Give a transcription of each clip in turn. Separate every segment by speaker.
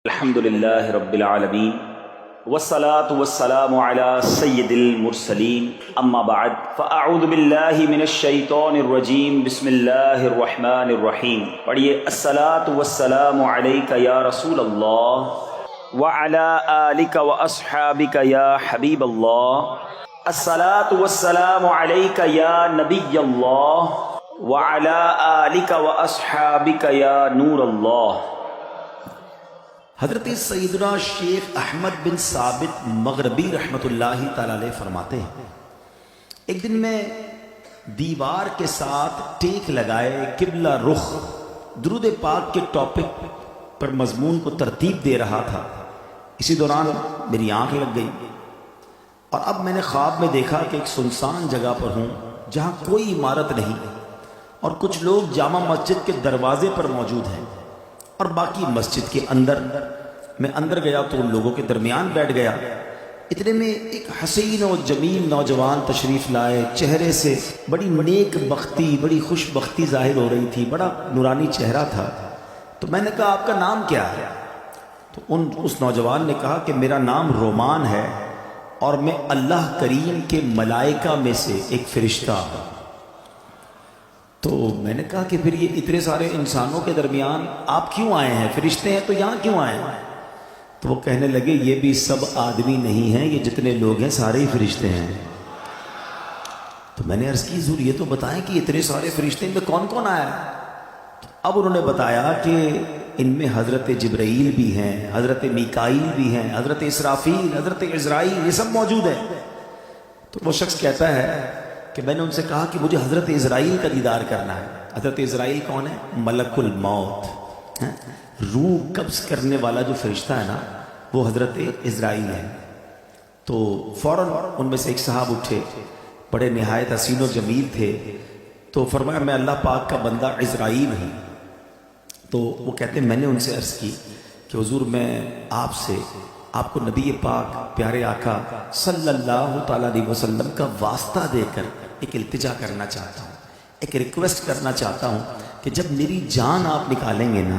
Speaker 1: الحمد لله رب العالمين والصلاة والسلام على سيد المرسلين أما بعد فأعوذ بالله من الشيطان الرجيم بسم الله الرحمن الرحيم پڑھیے الصلاة والسلام عليك يا رسول الله وعلى آلك وأصحابك يا حبيب الله الصلاة والسلام عليك يا نبي الله وعلى آلك وأصحابك يا نور الله۔
Speaker 2: حضرت سیدنا شیخ احمد بن ثابت مغربی رحمت اللہ تعالی علیہ فرماتے ہیں، ایک دن میں دیوار کے ساتھ ٹیک لگائے قبلہ رخ درود پاک کے ٹاپک پر مضمون کو ترتیب دے رہا تھا۔ اسی دوران میری آنکھ لگ گئی اور اب میں نے خواب میں دیکھا کہ ایک سنسان جگہ پر ہوں جہاں کوئی عمارت نہیں اور کچھ لوگ جامع مسجد کے دروازے پر موجود ہیں اور باقی مسجد کے اندر۔ میں اندر گیا تو ان لوگوں کے درمیان بیٹھ گیا۔ اتنے میں ایک حسین و جمیل نوجوان تشریف لائے، چہرے سے بڑی نیک بختی، بڑی خوش بختی ظاہر ہو رہی تھی، بڑا نورانی چہرہ تھا۔ تو میں نے کہا آپ کا نام کیا ہے؟ تو اس نوجوان نے کہا کہ میرا نام رومان ہے اور میں اللہ کریم کے ملائکہ میں سے ایک فرشتہ ہوں۔ تو میں نے کہا کہ پھر یہ اتنے سارے انسانوں کے درمیان آپ کیوں آئے ہیں؟ فرشتے ہیں تو یہاں کیوں آئے ہیں؟ تو وہ کہنے لگے یہ بھی سب آدمی نہیں ہیں، یہ جتنے لوگ ہیں سارے ہی فرشتے ہیں۔ تو میں نے عرض کی حضور یہ تو بتائیں کہ اتنے سارے فرشتے میں کون کون آیا ہے؟ تو اب انہوں نے بتایا کہ ان میں حضرت جبرائیل بھی ہیں، حضرت میکائیل بھی ہیں، حضرت اسرافیل، حضرت عزرائیل، یہ سب موجود ہیں۔ تو وہ شخص کہتا ہے کہ میں نے ان سے کہا کہ مجھے حضرت عزرائیل کا دیدار کرنا ہے۔ حضرت عزرائیل کون ہے؟ ملک الموت، روح قبض کرنے والا جو فرشتہ ہے نا وہ حضرت عزرائیل ہے۔ تو فوراً ان میں سے ایک صاحب اٹھے، بڑے نہایت حسین و جمیل تھے، تو فرمایا میں اللہ پاک کا بندہ عزرائیل ہوں۔ تو وہ کہتے ہیں میں نے ان سے عرض کی کہ حضور میں آپ کو نبی پاک پیارے آقا صلی اللہ تعالیٰ علیہ وسلم کا واسطہ دے کر ایک التجا کرنا چاہتا ہوں، ایک ریکویسٹ کرنا چاہتا ہوں کہ جب میری جان آپ نکالیں گے نا،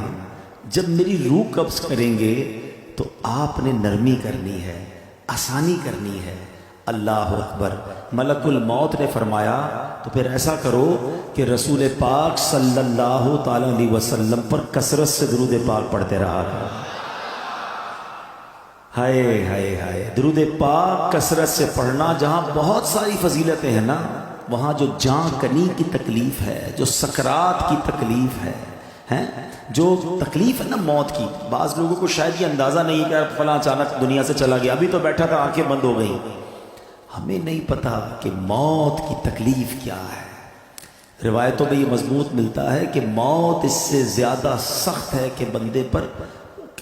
Speaker 2: جب میری روح قبض کریں گے تو آپ نے نرمی کرنی ہے، آسانی کرنی ہے۔ اللہ اکبر۔ ملک الموت نے فرمایا تو پھر ایسا کرو کہ رسول پاک صلی اللہ تعالیٰ علیہ وسلم پر کثرت سے درود پاک پڑھتے رہا کرو۔ ہائے ہائے ہائے، درود پاک کثرت سے پڑھنا، جہاں بہت ساری فضیلتیں ہیں نا، وہاں جو جان کنی کی تکلیف ہے، جو سکرات کی تکلیف ہے، جو تکلیف ہے نا موت کی، بعض لوگوں کو شاید یہ اندازہ نہیں کہ فلاں اچانک دنیا سے چلا گیا، ابھی تو بیٹھا تھا آنکھیں بند ہو گئیں۔ ہمیں نہیں پتا کہ موت کی تکلیف کیا ہے۔ روایتوں میں یہ مضمون ملتا ہے کہ موت اس سے زیادہ سخت ہے کہ بندے پر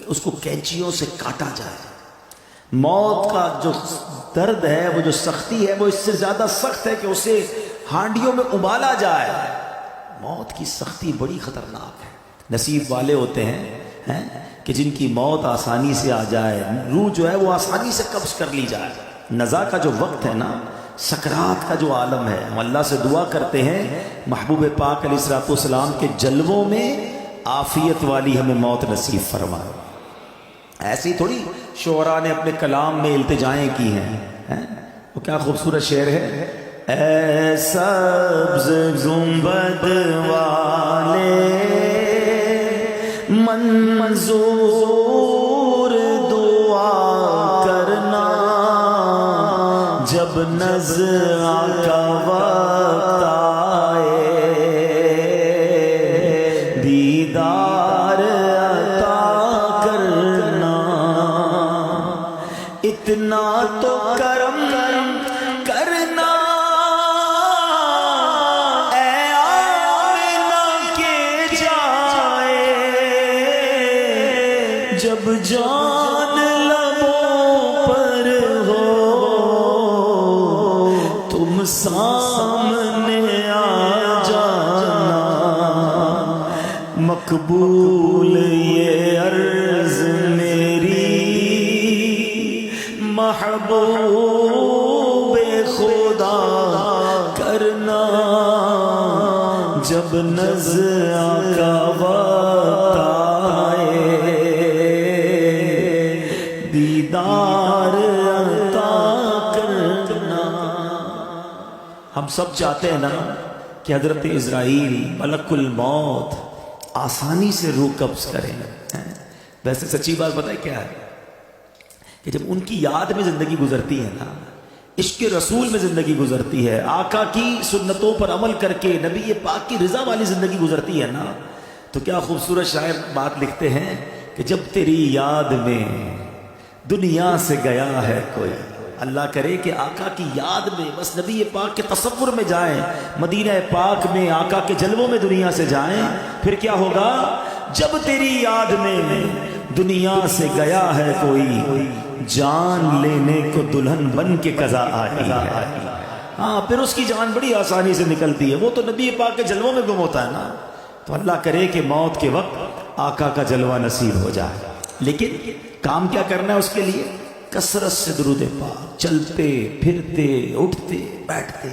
Speaker 2: اس کو کینچیوں سے کاٹا جائے۔ موت کا جو درد ہے، وہ جو سختی ہے، وہ اس سے زیادہ سخت ہے کہ اسے ہانڈیوں میں ابالا جائے۔ موت کی سختی بڑی خطرناک ہے۔ نصیب والے ہوتے ہیں کہ جن کی موت آسانی سے آ جائے، روح جو ہے وہ آسانی سے قبض کر لی جائے۔ نزا کا جو وقت ہے نا، سکرات کا جو عالم ہے، ہم اللہ سے دعا کرتے ہیں محبوب پاک علیہ الصلوۃ والسلام کے جلووں میں عافیت والی ہمیں موت نصیب فرمائے۔ ایسی تھوڑی شعراء نے اپنے کلام میں التجائیں کی ہیں۔ وہ کیا خوبصورت شعر ہے، اے سبز گنبد والے منظور دعا کرنا، جب نزع کا وقت آئے دیدار عطا کرنا، اتنا تو کرم کرنا اے آمنہ کے جائے، جب جان لبوں پر ہو تم سامنے آ جانا، مقبول یہ عرض میری محبوب خدا کرنا، جب نزع کا وقت آئے دیدار عطا کرنا۔ ہم سب چاہتے ہیں نا کہ حضرت اسرائیل ملک الموت آسانی سے روح قبض کریں۔ ویسے سچی بات پتہ ہے کیا ہے کہ جب ان کی یاد میں زندگی گزرتی ہے نا، عشق رسول میں زندگی گزرتی ہے، آقا کی سنتوں پر عمل کر کے نبی پاک کی رضا والی زندگی گزرتی ہے نا، تو کیا خوبصورت شاعر بات لکھتے ہیں کہ جب تیری یاد میں دنیا سے گیا ہے کوئی، اللہ کرے کہ آقا کی یاد میں بس نبی پاک کے تصور میں جائیں، مدینہ پاک میں آقا کے جلووں میں دنیا سے جائیں، پھر کیا ہوگا؟ جب تیری یاد میں دنیا سے گیا ہے کوئی، جان لینے کو دلہن بن کے قضا آئی ہے۔ ہاں پھر اس کی جان بڑی آسانی سے نکلتی ہے، وہ تو نبی پاک کے جلووں میں گم ہوتا ہے نا۔ تو اللہ کرے کہ موت کے وقت آقا کا جلوہ نصیب ہو جائے، لیکن کام کیا کرنا ہے اس کے لیے؟ کثرت سے درود پاک، چلتے پھرتے اٹھتے بیٹھتے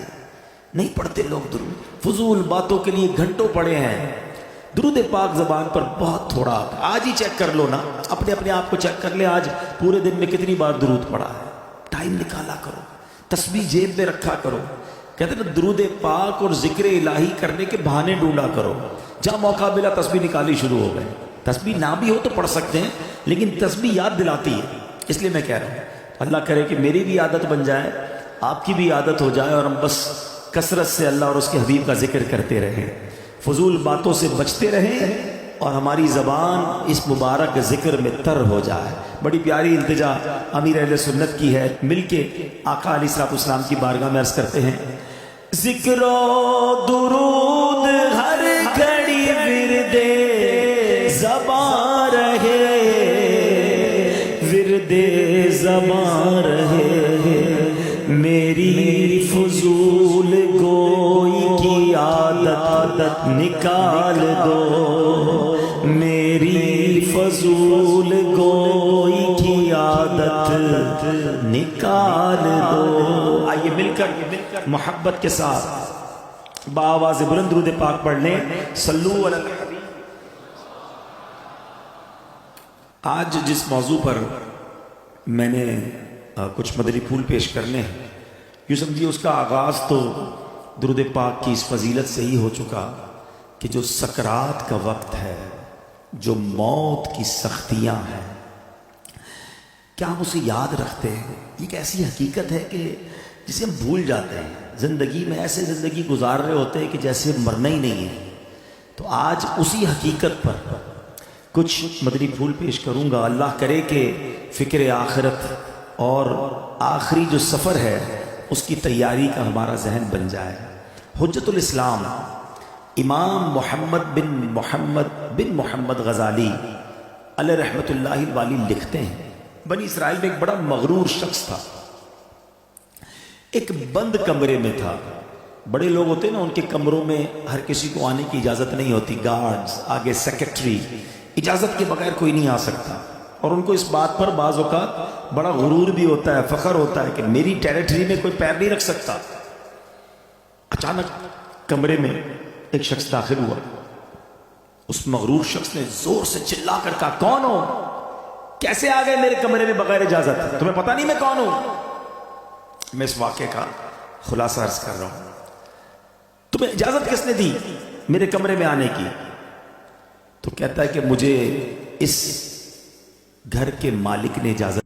Speaker 2: نہیں پڑھتے لوگ درود، فضول باتوں کے لیے گھنٹوں پڑے ہیں۔ درود پاک زبان پر بہت تھوڑا، آج ہی چیک کر لو نا، اپنے آپ کو چیک کر لے، آج پورے دن میں کتنی بار درود پڑھا ہے۔ ٹائم نکالا کرو، تسبیح جیب میں رکھا کرو، کہتے ہیں نا درود پاک اور ذکر الہی کرنے کے بہانے ڈھونڈا کرو، جہاں موقع ملا تسبیح نکالی شروع ہو گئے۔ تسبیح نہ بھی ہو تو پڑھ سکتے ہیں، لیکن تسبیح یاد دلاتی ہے، اس لیے میں کہہ رہا ہوں اللہ کرے کہ میری بھی عادت بن جائے، آپ کی بھی عادت ہو جائے، اور ہم بس کثرت سے اللہ اور اس کے حبیب کا ذکر کرتے رہیں، فضول باتوں سے بچتے رہیں، اور ہماری زبان اس مبارک ذکر میں تر ہو جائے۔ بڑی پیاری التجا امیر اہل سنت کی ہے، مل کے آقا علیہ الصلوۃ والسلام کی بارگاہ میں عرض کرتے ہیں، ذکر و درود ہر گھڑی ورد زباں رہے، ورد زباں رہے، میری فضول گوئی کی عادت نکال دو، میری فضول گوئی کی عادت نکال دو۔ آئیے مل کر محبت کے ساتھ بآواز بلند درود پاک پڑھ لیں، صلو علی الحبیب۔ آج جس موضوع پر میں نے کچھ مدنی پھول پیش کرنے ہیں، یوں سمجھیے اس کا آغاز تو درود پاک کی اس فضیلت سے ہی ہو چکا کہ جو سکرات کا وقت ہے، جو موت کی سختیاں ہیں، کیا ہم اسے یاد رکھتے ہیں؟ یہ ایک ایسی حقیقت ہے کہ جسے ہم بھول جاتے ہیں، زندگی میں ایسے زندگی گزار رہے ہوتے ہیں کہ جیسے مرنا ہی نہیں ہے۔ تو آج اسی حقیقت پر کچھ مدنی پھول پیش کروں گا، اللہ کرے کہ فکر آخرت اور آخری جو سفر ہے اس کی تیاری کا ہمارا ذہن بن جائے۔ حجت الاسلام امام محمد بن محمد غزالی علیہ رحمت اللہ والی لکھتے ہیں، بنی اسرائیل میں ایک بڑا مغرور شخص تھا، ایک بند کمرے میں تھا۔ بڑے لوگ ہوتے ہیں نا، ان کے کمروں میں ہر کسی کو آنے کی اجازت نہیں ہوتی، گارڈز آگے سیکرٹری، اجازت کے بغیر کوئی نہیں آ سکتا، اور ان کو اس بات پر بعض اوقات بڑا غرور بھی ہوتا ہے، فخر ہوتا ہے کہ میری ٹیریٹری میں کوئی پیر نہیں رکھ سکتا۔ اچانک کمرے میں ایک شخص داخل ہوا، اس مغرور شخص نے زور سے چلا کر کہا، کون ہو؟ کیسے آ گئے میرے کمرے میں بغیر اجازت؟ تمہیں پتہ نہیں میں کون ہوں؟ میں اس واقعے کا خلاصہ عرض کر رہا ہوں۔ تمہیں اجازت کس نے دی میرے کمرے میں آنے کی؟ تو کہتا ہے کہ مجھے اس گھر کے مالک نے اجازت